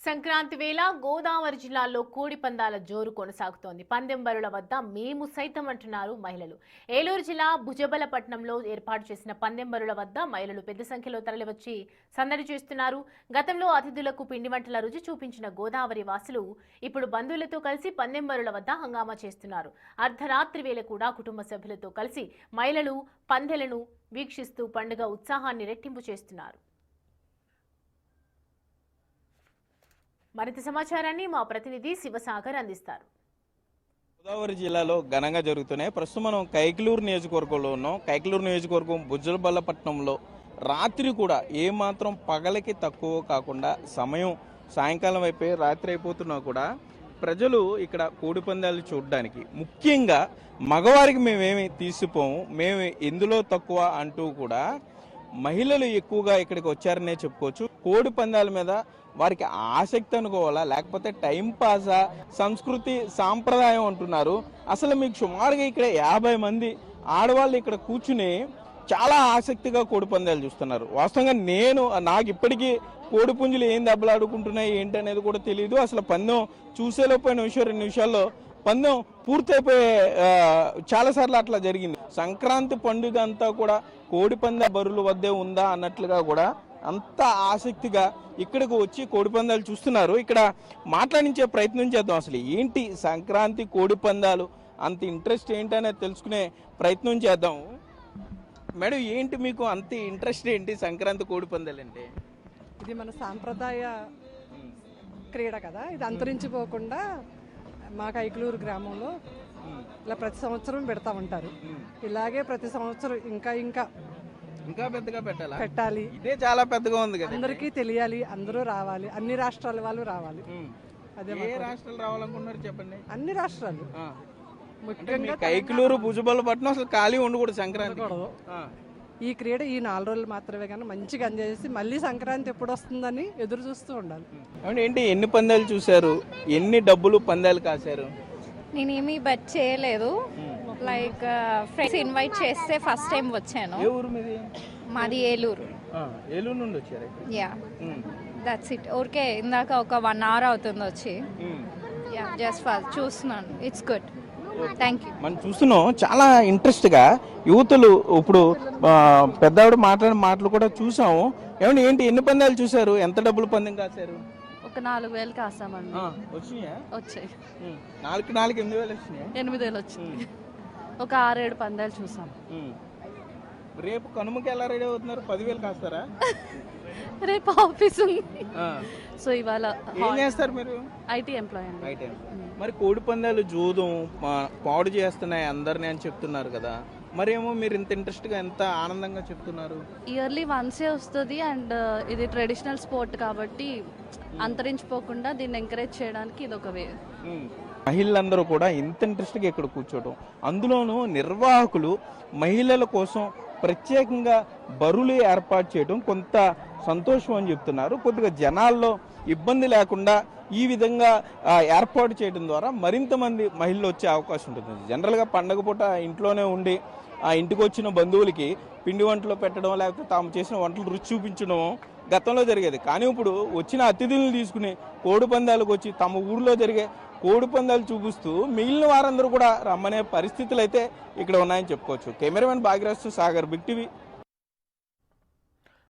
సంక్రాంతి వేళ గోదావరి జిల్లాలో కోడి పందాల జోరు కొనసాగుతోంది. పందెం బరుల వద్ద మేము సైతం అంటున్నారు మహిళలు. ఏలూరు జిల్లా భుజబలపట్నంలో ఏర్పాటు చేసిన పందెం బరుల వద్ద మహిళలు పెద్ద సంఖ్యలో తరలివచ్చి సందడి చేస్తున్నారు. గతంలో అతిథులకు పిండి వంటల రుచి చూపించిన గోదావరి వాసులు ఇప్పుడు బంధువులతో కలిసి పందెం బరుల వద్ద హంగామా చేస్తున్నారు. అర్ధరాత్రి వేళ కూడా కుటుంబ సభ్యులతో కలిసి మహిళలు పందెలను వీక్షిస్తూ పండుగ ఉత్సాహాన్ని రెట్టింపు చేస్తున్నారు. మరింత సమాచారాన్ని మా ప్రతినిధి శివసాగర్ అందిస్తారు. గోదావరి జిల్లాలో ఘనంగా జరుగుతున్నాయి. ప్రస్తుతం మనం కైకలూరు నియోజకవర్గంలో ఉన్నాం. కైకలూరు నియోజకవర్గం భుజబలపట్నంలో రాత్రి కూడా ఏమాత్రం పగలకి తక్కువ కాకుండా సమయం సాయంకాలం అయిపోయి రాత్రి అయిపోతున్నా కూడా ప్రజలు ఇక్కడ కోడి పందాలు చూడడానికి, ముఖ్యంగా మగవారికి మేమేమి తీసిపోము, మేము ఎందులో తక్కువ అంటూ కూడా మహిళలు ఎక్కువగా ఇక్కడికి వచ్చారనే చెప్పుకోవచ్చు. కోడి పందాల మీద వారికి ఆసక్తి అనుకోవాలా, లేకపోతే టైం పాసా, సంస్కృతి సాంప్రదాయం అంటున్నారు. అసలు మీకు సుమారుగా ఇక్కడ 50 మంది ఆడవాళ్ళు ఇక్కడ కూర్చుని చాలా ఆసక్తిగా కోడి పందాలు చూస్తున్నారు. వాస్తవంగా నాకు ఇప్పటికీ కోడి పుంజులు ఏం దెబ్బలాడుకుంటున్నాయి ఏంటి అనేది కూడా తెలియదు. అసలు పందెం చూసేలోపోయిన నిమిషం 2 నిమిషాల్లో పందెం పూర్తయిపోయే చాలాసార్లు అట్లా జరిగింది. సంక్రాంతి పండుగ అంతా కూడా కోడి పందాల బరుల వద్దే ఉందా అన్నట్లుగా కూడా అంత ఆసక్తిగా ఇక్కడికి వచ్చి కోడి పందాలు చూస్తున్నారు. ఇక్కడ మాట్లాడించే ప్రయత్నం చేద్దాం. అసలు ఏంటి సంక్రాంతి కోడి పందాలు, అంత ఇంట్రెస్ట్ ఏంటి అనేది తెలుసుకునే ప్రయత్నం చేద్దాం. మేడం, ఏంటి మీకు అంత ఇంట్రెస్ట్ ఏంటి సంక్రాంతి కోడి పందాలు అంటే? ఇది మన సాంప్రదాయ క్రీడ కదా, ఇది అంతరించిపోకుండా మా కైకలూరు గ్రామంలో ఇలా ప్రతి సంవత్సరం పెడతా ఉంటారు. ఇలాగే ప్రతి సంవత్సరం ఇంకా పెద్దగా పెట్టాలి. ఇదే చాలా పెద్దగా ఉంది కదా, అందరికీ తెలియాలి, అందరూ రావాలి, అన్ని రాష్ట్రాల వాళ్ళు రావాలి. అదే రాష్ట్రాలు రావాలనుకున్నారు చెప్పండి? అన్ని రాష్ట్రాలు, ముఖ్యంగా కైకలూరు భుజబలపట్నం అసలు ఖాళీ ఉండకూడదు సంక్రాంతి. ఈ క్రీడ ఈ 4 రోజులు మాత్రమే కానీ మంచిగా ఎంజాయ్ చేసి మళ్ళీ సంక్రాంతి ఎప్పుడు వస్తుందని ఎదురు చూస్తూ ఉండాలి. ఏంటి, ఎన్ని పందాలు చూసారు, ఎన్ని డబ్బులు పందాలు కాశారు? నేనేమి బెట్ చేయలేదు. లైక్ ఫ్రెండ్స్ ఇన్వైట్ చేస్తే ఫస్ట్ టైం వచ్చాను. ఏ ఊరు మీది? మాది ఏలూరు. ఏలూరు నుండి వచ్చారు? Yeah, that's it. ఊరికే ఇందాక ఒక 1 hour అవుతుంది వచ్చి. యా, జస్ట్ ఫస్ట్ చూస్తున్నాను. It's good, thank you. మనం చూస్తున్నాం చాలా ఇంట్రెస్ట్గా యువతులు. ఇప్పుడు పెద్దవాడు మాట్లాడిన మాటలు కూడా చూసాము. ఏమంటే ఏంటి, ఎన్ని పందాలు చూసారు, ఎంత డబ్బులు పందెం కాశారు? ఒక 4,000 కాసామండి. వచ్చాయి 8,000 వచ్చినాయి. వచ్చింది. ఒక 6-7 పందాలు చూసాం. రేపు కనుమకి ఎలా రెడీ అవుతున్నారు? 10,000 కాస్తారా? రేపు ఆఫీస్ ఉంది, సో ఇవాళ ఏం చేస్తారు మీరు? ఐటీ ఎంప్లాయ్ అండి. మరి కోడి పందాలు జూదం పాడు చేస్తున్నాయి అందరినీ అని చెప్తున్నారు కదా, మరేమో మీరు ఇంత ఇంట్రెస్ట్గా ఎంత ఆనందంగా చెప్తున్నారు? ఇయర్లీ వన్సే వస్తుంది అండ్ ఇది ట్రెడిషనల్ స్పోర్ట్ కాబట్టి అంతరించిపోకుండా దీన్ని ఎంకరేజ్ చేయడానికి ఇది ఒక వే. మహిళలందరూ కూడా ఇంత ఇంట్రెస్ట్గా ఇక్కడ కూర్చోవడం, అందులోనూ నిర్వాహకులు మహిళల కోసం ప్రత్యేకంగా బరులు ఏర్పాటు చేయడం కొంత సంతోషం అని చెప్తున్నారు. కొద్దిగా జనాల్లో ఇబ్బంది లేకుండా ఈ విధంగా ఏర్పాటు చేయడం ద్వారా మరింత మంది మహిళలు వచ్చే అవకాశం ఉంటుంది. జనరల్గా పండగ పూట ఇంట్లోనే ఉండి ఆ ఇంటికి వచ్చిన బంధువులకి పిండి వంటలు పెట్టడం, లేకపోతే తాము చేసిన వంటలు రుచి చూపించడం గతంలో జరిగేది. కానీ ఇప్పుడు వచ్చిన అతిథులను తీసుకుని కోడి పందాలకు వచ్చి తమ ఊరిలో జరిగే కోడి పందాలు చూపిస్తూ మిగిలిన వారందరూ కూడా రమ్మనే పరిస్థితులు అయితే ఇక్కడ ఉన్నాయని చెప్పుకోవచ్చు. Cameraman Bhagyaraj Sagar, Big TV.